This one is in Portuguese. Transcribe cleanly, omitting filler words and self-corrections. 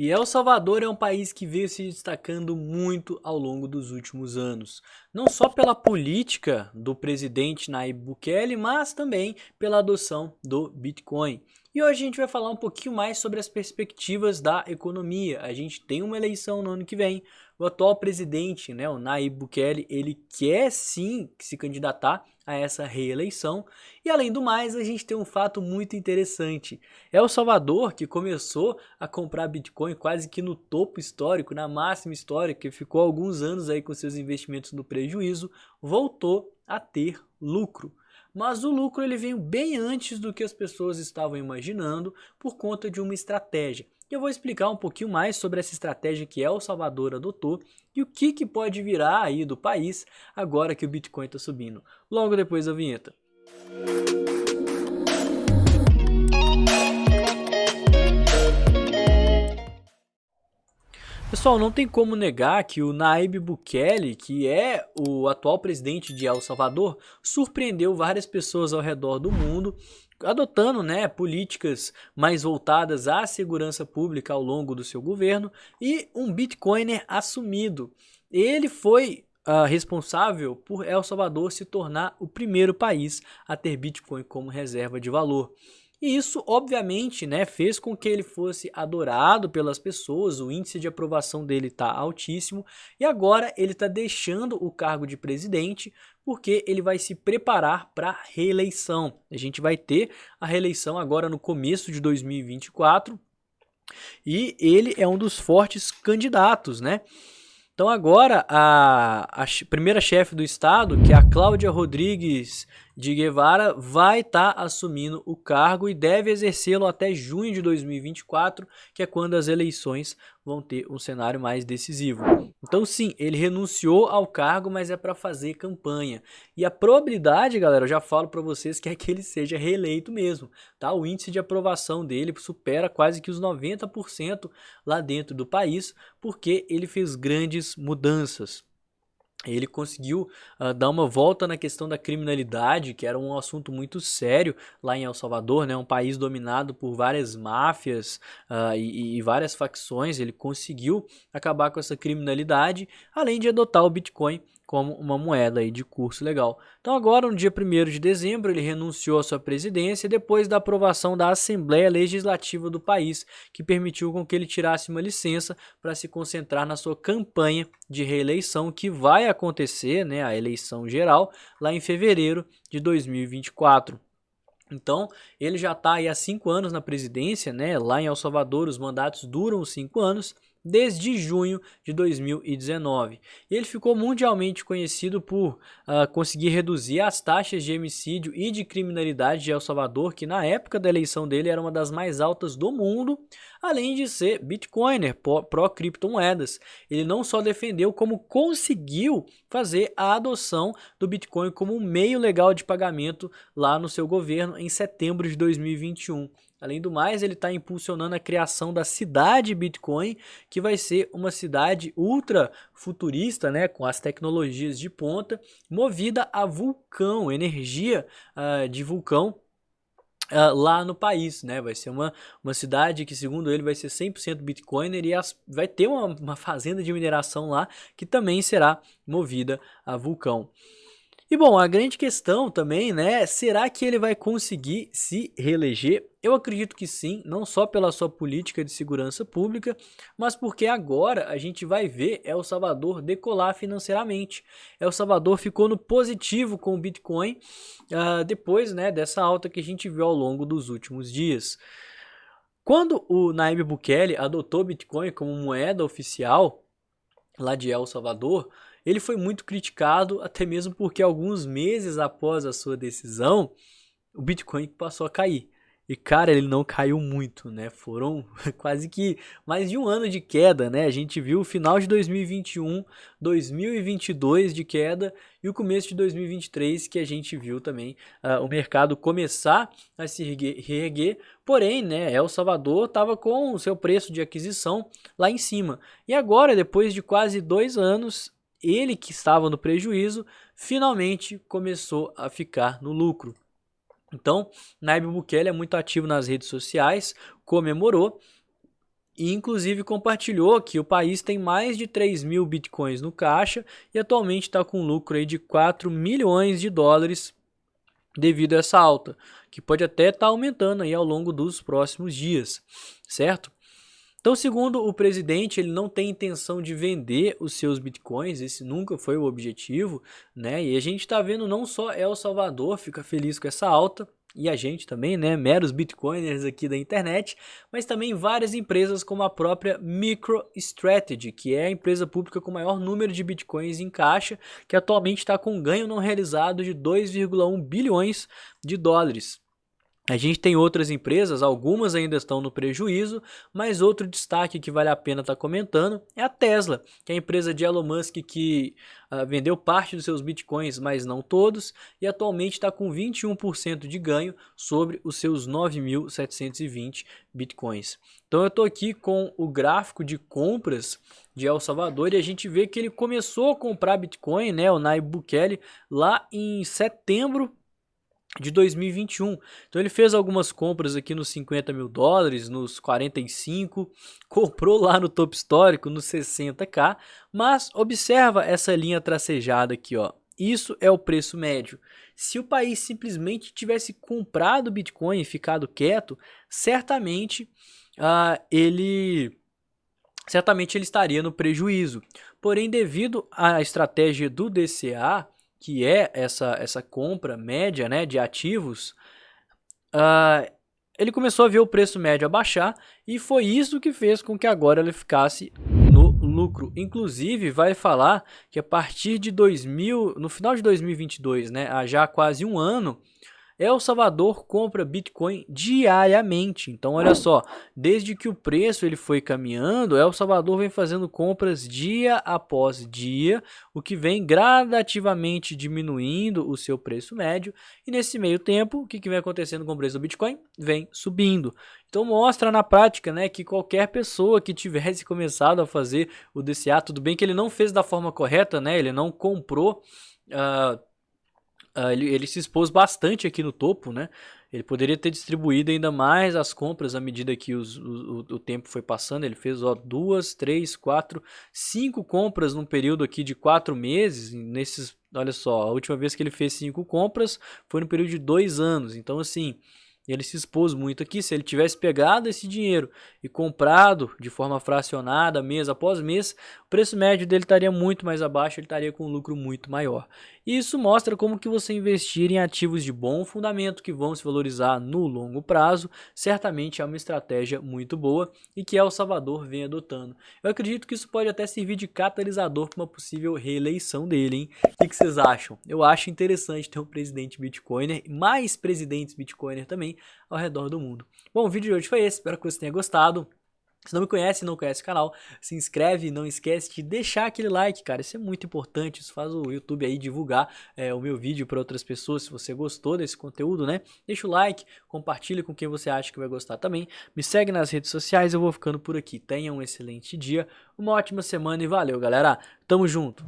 E El Salvador é um país que veio se destacando muito ao longo dos últimos anos, não só pela política do presidente Nayib Bukele, mas também pela adoção do Bitcoin. E hoje a gente vai falar um pouquinho mais sobre as perspectivas da economia. A gente tem uma eleição no ano que vem. O atual presidente, né, o Nayib Bukele, ele quer sim se candidatar a essa reeleição. E além do mais, a gente tem um fato muito interessante. El Salvador, que começou a comprar Bitcoin quase que no topo histórico, na máxima histórica, que ficou alguns anos aí com seus investimentos no prejuízo, voltou a ter lucro. Mas o lucro ele veio bem antes do que as pessoas estavam imaginando por conta de uma estratégia. E eu vou explicar um pouquinho mais sobre essa estratégia que El Salvador adotou e o que pode virar aí do país agora que o Bitcoin está subindo. Logo depois da vinheta. Pessoal, não tem como negar que o Nayib Bukele, que é o atual presidente de El Salvador, surpreendeu várias pessoas ao redor do mundo, adotando, né, políticas mais voltadas à segurança pública ao longo do seu governo e um Bitcoiner assumido. Ele foi responsável por El Salvador se tornar o primeiro país a ter Bitcoin como reserva de valor. E isso, obviamente, né, fez com que ele fosse adorado pelas pessoas, o índice de aprovação dele está altíssimo, e agora ele está deixando o cargo de presidente porque ele vai se preparar para a reeleição. A gente vai ter a reeleição agora no começo de 2024 e ele é um dos fortes candidatos, né? Então agora a primeira chefe do estado, que é a Cláudia Rodrigues de Guevara, vai estar assumindo o cargo e deve exercê-lo até junho de 2024, que é quando as eleições vão ter um cenário mais decisivo. Então sim, ele renunciou ao cargo, mas é para fazer campanha. E a probabilidade, galera, eu já falo para vocês que é que ele seja reeleito mesmo, tá? O índice de aprovação dele supera quase que os 90% lá dentro do país, porque ele fez grandes mudanças. Ele conseguiu dar uma volta na questão da criminalidade, que era um assunto muito sério lá em El Salvador, né? Um país dominado por várias máfias e várias facções. Ele conseguiu acabar com essa criminalidade, além de adotar o Bitcoin como uma moeda aí de curso legal. Então agora, no dia 1º de dezembro, ele renunciou à sua presidência depois da aprovação da Assembleia Legislativa do país, que permitiu com que ele tirasse uma licença para se concentrar na sua campanha de reeleição, que vai acontecer, né, a eleição geral, lá em fevereiro de 2024. Então, ele já está aí há 5 anos na presidência, né? Lá em El Salvador, os mandatos duram 5 anos, desde junho de 2019. E ele ficou mundialmente conhecido por conseguir reduzir as taxas de homicídio e de criminalidade de El Salvador, que na época da eleição dele era uma das mais altas do mundo, além de ser Bitcoiner, pró-criptomoedas. Ele não só defendeu, como conseguiu fazer a adoção do Bitcoin como um meio legal de pagamento lá no seu governo em setembro de 2021. Além do mais, ele está impulsionando a criação da cidade Bitcoin, que vai ser uma cidade ultra futurista, né, com as tecnologias de ponta, movida a vulcão, energia de vulcão lá no país, né? Vai ser uma cidade que, segundo ele, vai ser 100% Bitcoiner e vai ter uma fazenda de mineração lá que também será movida a vulcão. E bom, a grande questão também, né, será que ele vai conseguir se reeleger? Eu acredito que sim, não só pela sua política de segurança pública, mas porque agora a gente vai ver El Salvador decolar financeiramente. El Salvador ficou no positivo com o Bitcoin depois, né, dessa alta que a gente viu ao longo dos últimos dias. Quando o Nayib Bukele adotou Bitcoin como moeda oficial lá de El Salvador, ele foi muito criticado, até mesmo porque alguns meses após a sua decisão, o Bitcoin passou a cair. E cara, ele não caiu muito, né? Foram quase que mais de um ano de queda, né? A gente viu o final de 2021, 2022 de queda e o começo de 2023 que a gente viu também o mercado começar a se reerguer. Porém, né, El Salvador estava com o seu preço de aquisição lá em cima. E agora, depois de quase 2 anos, ele que estava no prejuízo, finalmente começou a ficar no lucro. Então, Nayib Bukele é muito ativo nas redes sociais, comemorou e inclusive compartilhou que o país tem mais de 3 mil bitcoins no caixa e atualmente está com um lucro aí de 4 milhões de dólares devido a essa alta, que pode até estar aumentando aí ao longo dos próximos dias, certo? Então, segundo o presidente, ele não tem intenção de vender os seus bitcoins, esse nunca foi o objetivo, né? E a gente está vendo não só El Salvador fica feliz com essa alta, e a gente também, né, meros bitcoiners aqui da internet, mas também várias empresas como a própria MicroStrategy, que é a empresa pública com maior número de bitcoins em caixa, que atualmente está com um ganho não realizado de 2,1 bilhões de dólares. A gente tem outras empresas, algumas ainda estão no prejuízo, mas outro destaque que vale a pena estar comentando é a Tesla, que é a empresa de Elon Musk que vendeu parte dos seus bitcoins, mas não todos, e atualmente está com 21% de ganho sobre os seus 9.720 bitcoins. Então eu estou aqui com o gráfico de compras de El Salvador e a gente vê que ele começou a comprar bitcoin, né, o Nayib Bukele, lá em setembro de 2021. Então ele fez algumas compras aqui nos 50 mil dólares, nos 45, comprou lá no topo histórico nos 60k, mas observa essa linha tracejada aqui, ó. Isso é o preço médio. Se o país simplesmente tivesse comprado Bitcoin e ficado quieto, certamente ele estaria no prejuízo. Porém, devido à estratégia do DCA, que é essa compra média, né, de ativos, ele começou a ver o preço médio abaixar e foi isso que fez com que agora ele ficasse no lucro. Inclusive, vai falar que a partir de no final de 2022, né, há já quase um ano, El Salvador compra Bitcoin diariamente. Então, olha só, desde que o preço ele foi caminhando, El Salvador vem fazendo compras dia após dia, o que vem gradativamente diminuindo o seu preço médio. E nesse meio tempo, o que vem acontecendo com o preço do Bitcoin? Vem subindo. Então mostra na prática, né, que qualquer pessoa que tivesse começado a fazer o DCA, tudo bem que ele não fez da forma correta, né, ele não comprou... ele se expôs bastante aqui no topo, né? Ele poderia ter distribuído ainda mais as compras à medida que o tempo foi passando. Ele fez 2, 3, 4, 5 compras num período aqui de 4 meses. Olha só, a última vez que ele fez 5 compras foi no período de 2 anos. Então, assim, ele se expôs muito aqui. Se ele tivesse pegado esse dinheiro e comprado de forma fracionada, mês após mês, o preço médio dele estaria muito mais abaixo, ele estaria com um lucro muito maior. E isso mostra como que você investir em ativos de bom fundamento que vão se valorizar no longo prazo, certamente é uma estratégia muito boa e que El Salvador vem adotando. Eu acredito que isso pode até servir de catalisador para uma possível reeleição dele, hein? O que vocês acham? Eu acho interessante ter um presidente Bitcoiner, mais presidentes Bitcoiner também, ao redor do mundo. Bom, o vídeo de hoje foi esse, espero que você tenha gostado. Se não me conhece e não conhece o canal, se inscreve, não esquece de deixar aquele like, cara, isso é muito importante, isso faz o YouTube aí divulgar o meu vídeo para outras pessoas, se você gostou desse conteúdo, né? Deixa o like, compartilha com quem você acha que vai gostar também, me segue nas redes sociais, eu vou ficando por aqui, tenha um excelente dia, uma ótima semana e valeu, galera, tamo junto!